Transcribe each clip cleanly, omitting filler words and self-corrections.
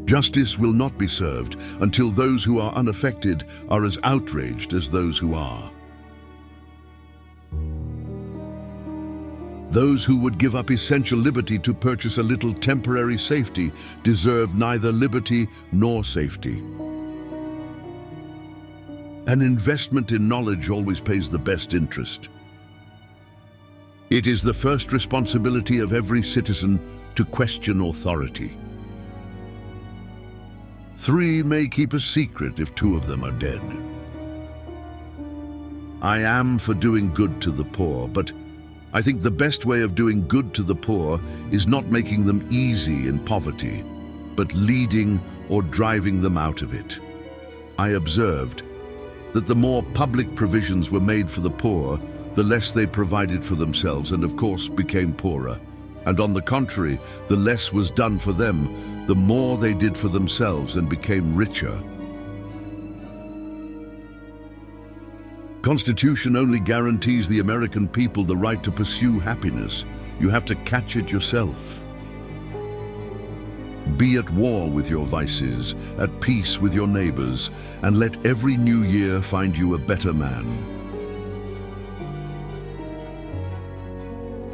Justice will not be served until those who are unaffected are as outraged as those who are. Those who would give up essential liberty to purchase a little temporary safety deserve neither liberty nor safety. An investment in knowledge always pays the best interest. It is the first responsibility of every citizen to question authority. 3 may keep a secret if 2 of them are dead. I am for doing good to the poor, but I think the best way of doing good to the poor is not making them easy in poverty, but leading or driving them out of it. I observed that the more public provisions were made for the poor, the less they provided for themselves and of course became poorer. And on the contrary, the less was done for them, the more they did for themselves and became richer. Constitution only guarantees the American people the right to pursue happiness. You have to catch it yourself. Be at war with your vices, at peace with your neighbors, and let every new year find you a better man.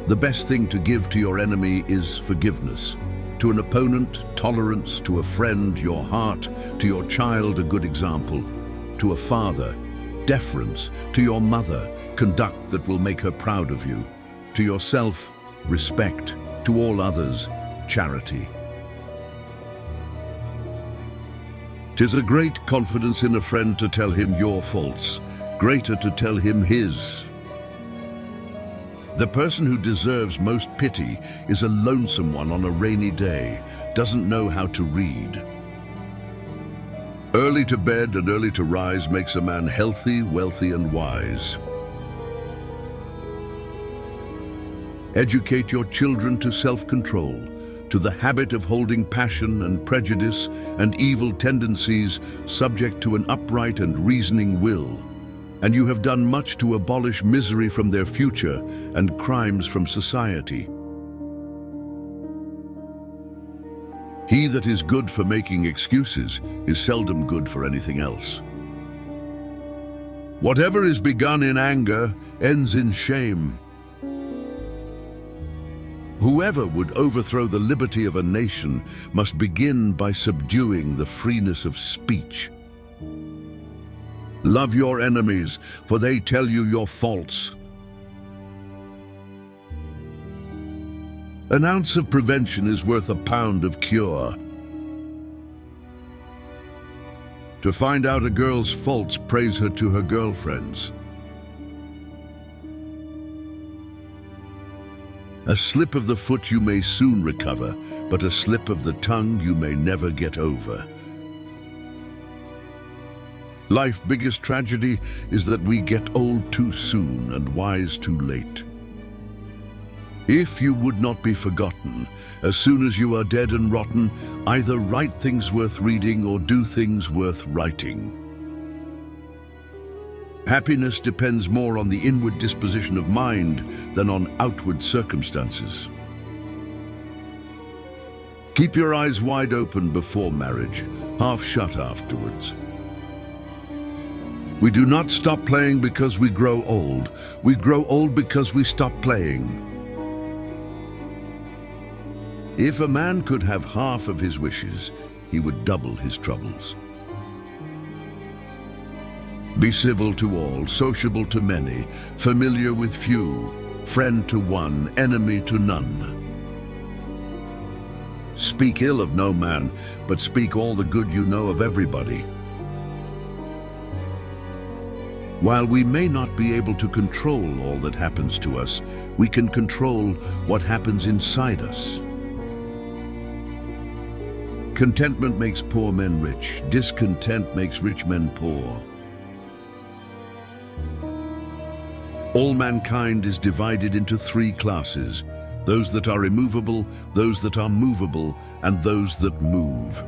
The best thing to give to your enemy is forgiveness. To an opponent, tolerance. To a friend, your heart. To your child, a good example. To a father, deference. To your mother, conduct that will make her proud of you. To yourself, respect. To all others, charity. 'Tis a great confidence in a friend to tell him your faults, greater to tell him his. The person who deserves most pity is a lonesome one on a rainy day, doesn't know how to read. Early to bed and early to rise makes a man healthy, wealthy, and wise. Educate your children to self-control, to the habit of holding passion and prejudice and evil tendencies subject to an upright and reasoning will. And you have done much to abolish misery from their future and crimes from society. He that is good for making excuses is seldom good for anything else. Whatever is begun in anger ends in shame. Whoever would overthrow the liberty of a nation must begin by subduing the freeness of speech. Love your enemies, for they tell you your faults. An ounce of prevention is worth a pound of cure. To find out a girl's faults, praise her to her girlfriends. A slip of the foot you may soon recover, but a slip of the tongue you may never get over. Life's biggest tragedy is that we get old too soon and wise too late. If you would not be forgotten, as soon as you are dead and rotten, either write things worth reading or do things worth writing. Happiness depends more on the inward disposition of mind than on outward circumstances. Keep your eyes wide open before marriage, half shut afterwards. We do not stop playing because we grow old. We grow old because we stop playing. If a man could have half of his wishes, he would double his troubles. Be civil to all, sociable to many, familiar with few, friend to one, enemy to none. Speak ill of no man, but speak all the good you know of everybody. While we may not be able to control all that happens to us, we can control what happens inside us. Contentment makes poor men rich. Discontent makes rich men poor. All mankind is divided into 3 classes: those that are immovable, those that are movable, and those that move.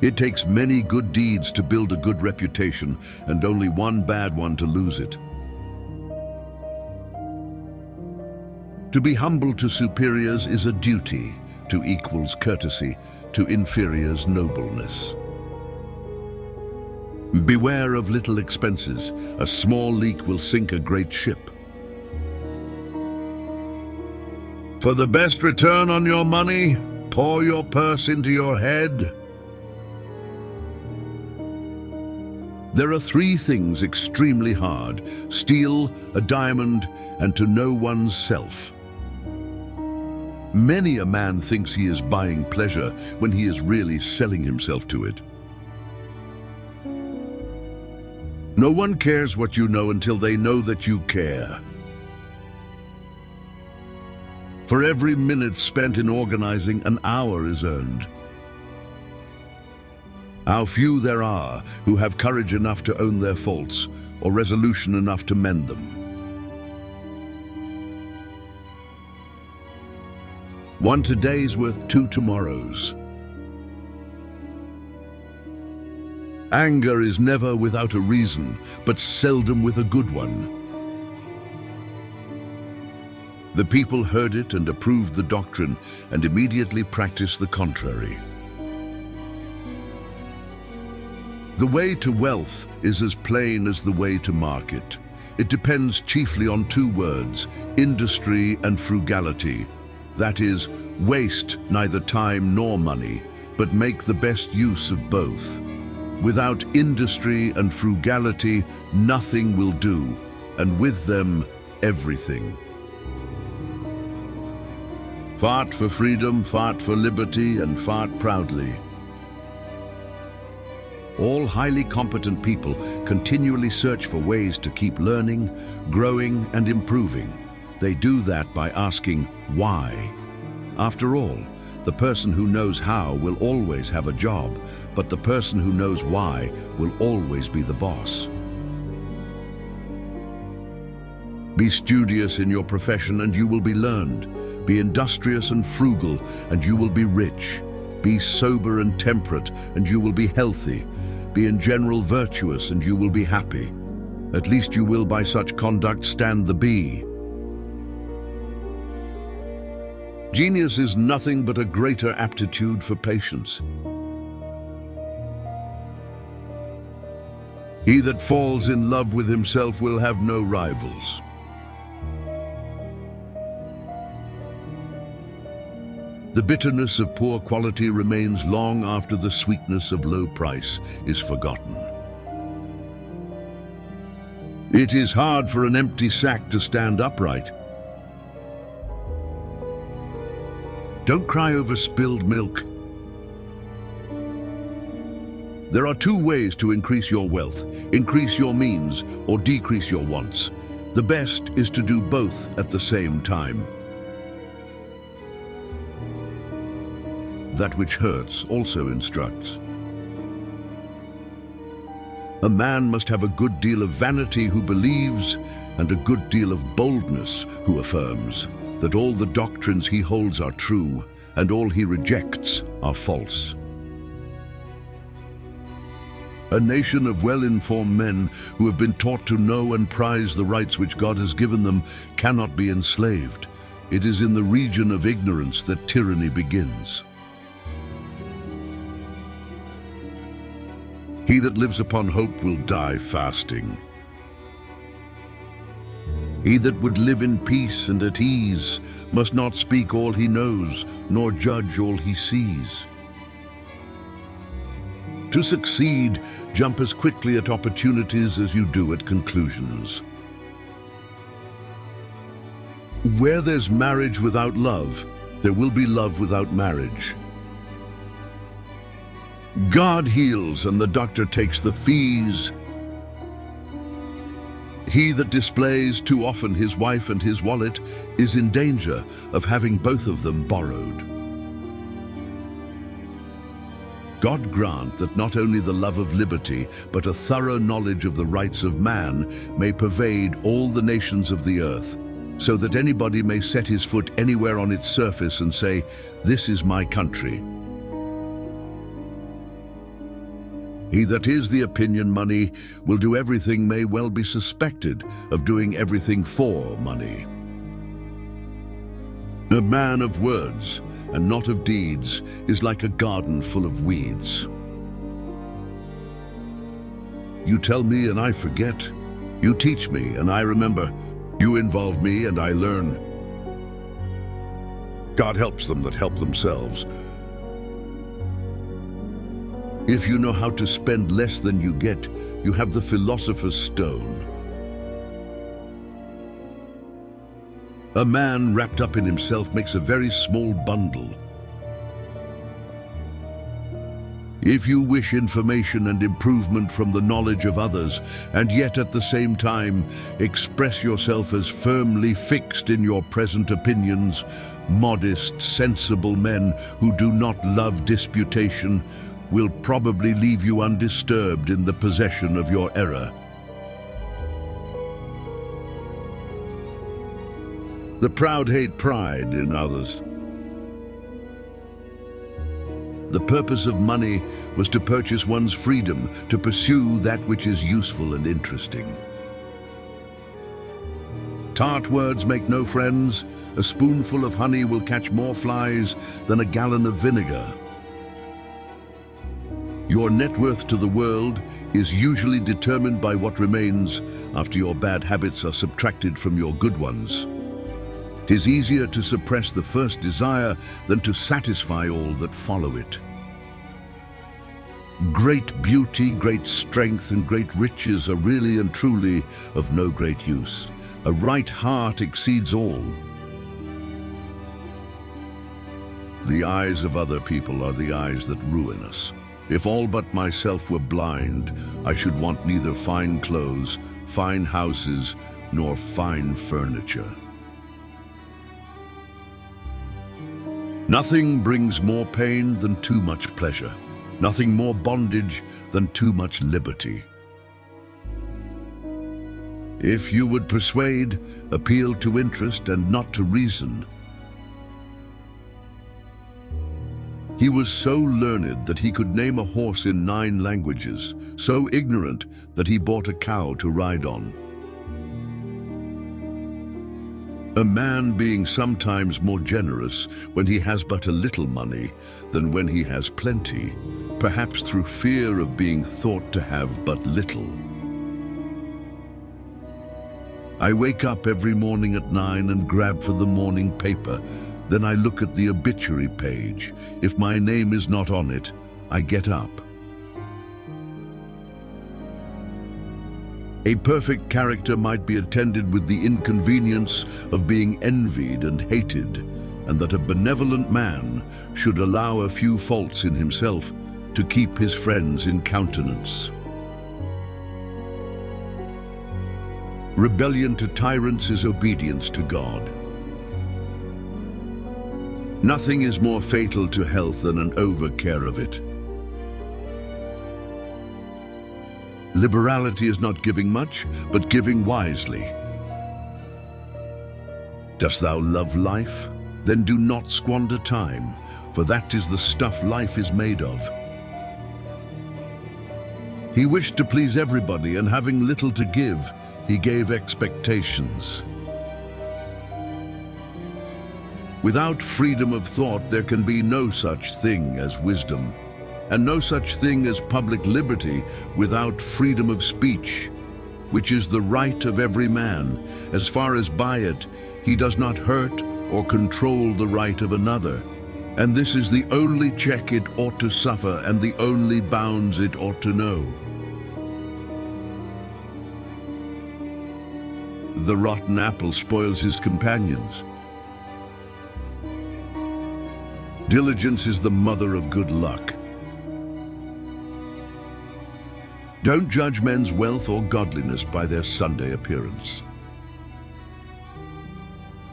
It takes many good deeds to build a good reputation, and only one bad one to lose it. To be humble to superiors is a duty, to equals courtesy, to inferiors nobleness. Beware of little expenses. A small leak will sink a great ship. For the best return on your money, pour your purse into your head. There are three things extremely hard: steel, a diamond, and to know one's self. Many a man thinks he is buying pleasure when he is really selling himself to it. No one cares what you know until they know that you care. For every minute spent in organizing, an hour is earned. How few there are who have courage enough to own their faults, or resolution enough to mend them. One today's worth two tomorrows. Anger is never without a reason, but seldom with a good one. The people heard it and approved the doctrine, and immediately practiced the contrary. The way to wealth is as plain as the way to market. It depends chiefly on two words: industry and frugality. That is, waste neither time nor money, but make the best use of both. Without industry and frugality, nothing will do, and with them, everything. Fight for freedom, fight for liberty, and fight proudly. All highly competent people continually search for ways to keep learning, growing, and improving. They do that by asking why. After all, the person who knows how will always have a job, but the person who knows why will always be the boss. Be studious in your profession and you will be learned. Be industrious and frugal and you will be rich. Be sober and temperate and you will be healthy. Be in general virtuous and you will be happy. At least you will by such conduct stand the bee. Genius is nothing but a greater aptitude for patience. He that falls in love with himself will have no rivals. The bitterness of poor quality remains long after the sweetness of low price is forgotten. It is hard for an empty sack to stand upright. Don't cry over spilled milk. There are two ways to increase your wealth: increase your means or decrease your wants. The best is to do both at the same time. That which hurts also instructs. A man must have a good deal of vanity who believes, and a good deal of boldness who affirms, that all the doctrines he holds are true, and all he rejects are false. A nation of well-informed men who have been taught to know and prize the rights which God has given them cannot be enslaved. It is in the region of ignorance that tyranny begins. He that lives upon hope will die fasting. He that would live in peace and at ease must not speak all he knows, nor judge all he sees. To succeed, jump as quickly at opportunities as you do at conclusions. Where there's marriage without love, there will be love without marriage. God heals and the doctor takes the fees. He that displays too often his wife and his wallet is in danger of having both of them borrowed. God grant that not only the love of liberty, but a thorough knowledge of the rights of man may pervade all the nations of the earth, so that anybody may set his foot anywhere on its surface and say, "This is my country." He that is the opinion money will do everything may well be suspected of doing everything for money. A man of words and not of deeds is like a garden full of weeds. You tell me and I forget. You teach me and I remember. You involve me and I learn. God helps them that help themselves. If you know how to spend less than you get, you have the philosopher's stone. A man wrapped up in himself makes a very small bundle. If you wish information and improvement from the knowledge of others, and yet at the same time express yourself as firmly fixed in your present opinions, modest, sensible men who do not love disputation will probably leave you undisturbed in the possession of your error. The proud hate pride in others. The purpose of money was to purchase one's freedom, to pursue that which is useful and interesting. Tart words make no friends. A spoonful of honey will catch more flies than a gallon of vinegar. Your net worth to the world is usually determined by what remains after your bad habits are subtracted from your good ones. 'Tis easier to suppress the first desire than to satisfy all that follow it. Great beauty, great strength, and great riches are really and truly of no great use. A right heart exceeds all. The eyes of other people are the eyes that ruin us. If all but myself were blind, I should want neither fine clothes, fine houses, nor fine furniture. Nothing brings more pain than too much pleasure. Nothing more bondage than too much liberty. If you would persuade, appeal to interest and not to reason. He was so learned that he could name a horse in 9 languages, so ignorant that he bought a cow to ride on. A man being sometimes more generous when he has but a little money than when he has plenty, perhaps through fear of being thought to have but little. I wake up every morning at 9 and grab for the morning paper. Then I look at the obituary page. If my name is not on it, I get up. A perfect character might be attended with the inconvenience of being envied and hated, and that a benevolent man should allow a few faults in himself to keep his friends in countenance. Rebellion to tyrants is obedience to God. Nothing is more fatal to health than an overcare of it. Liberality is not giving much, but giving wisely. Dost thou love life? Then do not squander time, for that is the stuff life is made of. He wished to please everybody, and having little to give, he gave expectations. Without freedom of thought, there can be no such thing as wisdom, and no such thing as public liberty without freedom of speech, which is the right of every man, as far as by it he does not hurt or control the right of another. And this is the only check it ought to suffer, and the only bounds it ought to know. The rotten apple spoils his companions. Diligence is the mother of good luck. Don't judge men's wealth or godliness by their Sunday appearance.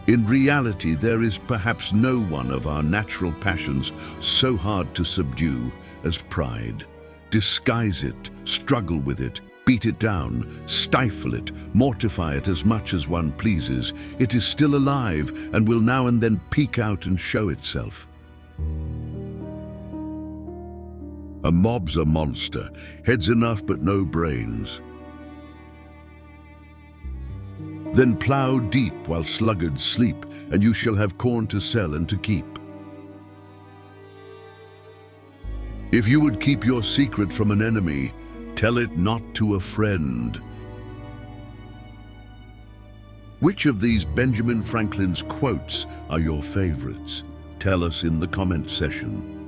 In reality, there is perhaps no one of our natural passions so hard to subdue as pride. Disguise it, struggle with it, beat it down, stifle it, mortify it as much as one pleases. It is still alive and will now and then peek out and show itself. A mob's a monster, heads enough but no brains. Then plough deep while sluggards sleep, and you shall have corn to sell and to keep. If you would keep your secret from an enemy, tell it not to a friend. Which of these Benjamin Franklin's quotes are your favorites? Tell us in the comment section.